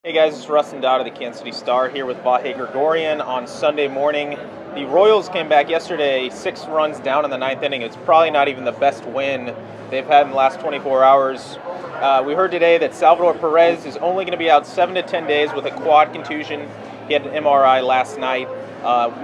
Hey guys, it's Rustin Dodd of the Kansas City Star here with Vahe Gregorian on Sunday morning. The Royals came back yesterday, 6 runs down in the ninth inning. It's probably not even the best win they've had in the last 24 hours. We heard today that Salvador Perez is only going to be out 7 to 10 days with a quad contusion. He had an MRI last night.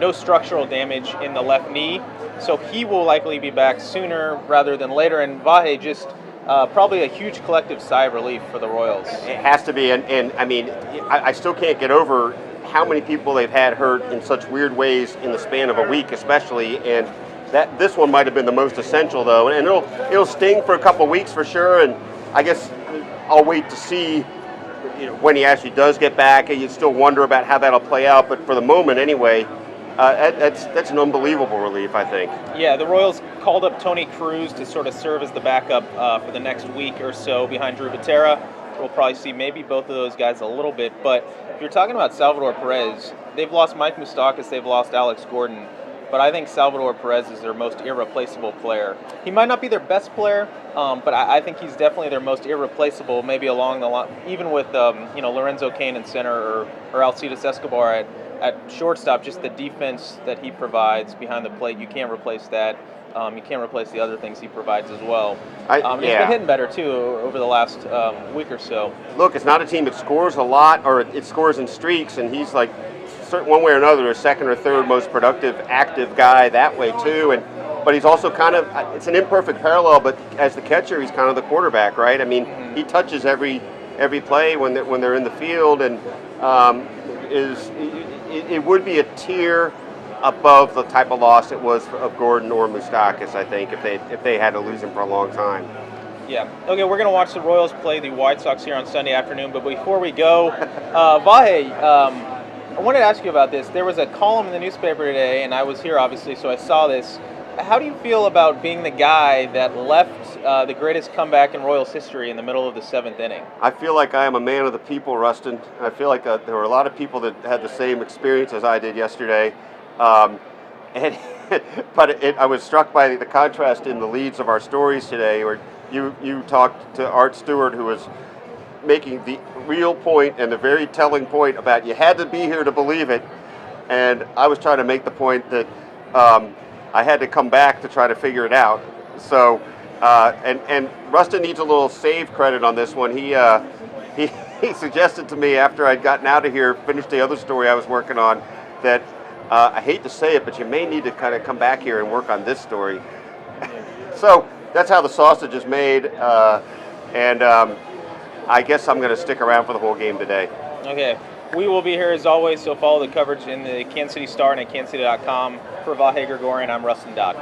No structural damage in the left knee, so he will likely be back sooner rather than later. And Vahe, just probably a huge collective sigh of relief for the Royals. It has to be, and I mean, I still can't get over how many people they've had hurt in such weird ways in the span of a week, especially. And that this one might have been the most essential, though, and it'll sting for a couple of weeks for sure. And I guess I'll wait to see, when he actually does get back. And you still wonder about how that'll play out, but for the moment, anyway. That's an unbelievable relief, I think. Yeah, the Royals called up Tony Cruz to sort of serve as the backup for the next week or so behind Drew Butera. We'll probably see maybe both of those guys a little bit. But if you're talking about Salvador Perez, they've lost Mike Moustakas, they've lost Alex Gordon. But I think Salvador Perez is their most irreplaceable player. He might not be their best player, but I think he's definitely their most irreplaceable, maybe along the line, even with Lorenzo Cain in center or Alcides Escobar at shortstop. Just the defense that he provides behind the plate, you can't replace that. You can't replace the other things he provides as well. He's been hitting better, too, over the last week or so. Look, it's not a team that scores a lot, or it scores in streaks, and he's like, one way or another, a second or third most productive, active guy that way, too. But he's also kind of, it's an imperfect parallel, but as the catcher, he's kind of the quarterback, right? I mean, he touches every play when they're in the field, and it would be a tier above the type of loss it was of Gordon or Moustakas, I think, if they had to lose him for a long time. Yeah. Okay, we're going to watch the Royals play the White Sox here on Sunday afternoon, but before we go, Vahe, I wanted to ask you about this. There was a column in the newspaper today, and I was here, obviously, so I saw this. How do you feel about being the guy that left the greatest comeback in Royals history in the middle of the 7th inning? I feel like I am a man of the people, Rustin. I feel like there were a lot of people that had the same experience as I did yesterday. But I was struck by the contrast in the leads of our stories today, where you talked to Art Stewart, who was making the real point and the very telling point about you had to be here to believe it, and I was trying to make the point that I had to come back to try to figure it out. So, and Rustin needs a little save credit on this one. He suggested to me after I'd gotten out of here, finished the other story I was working on, that I hate to say it, but you may need to kind of come back here and work on this story. So that's how the sausage is made, and I guess I'm going to stick around for the whole game today. Okay. We will be here as always, so follow the coverage in the Kansas City Star and at kansascity.com. For Vahe Gregorian, I'm Rustin Dodd.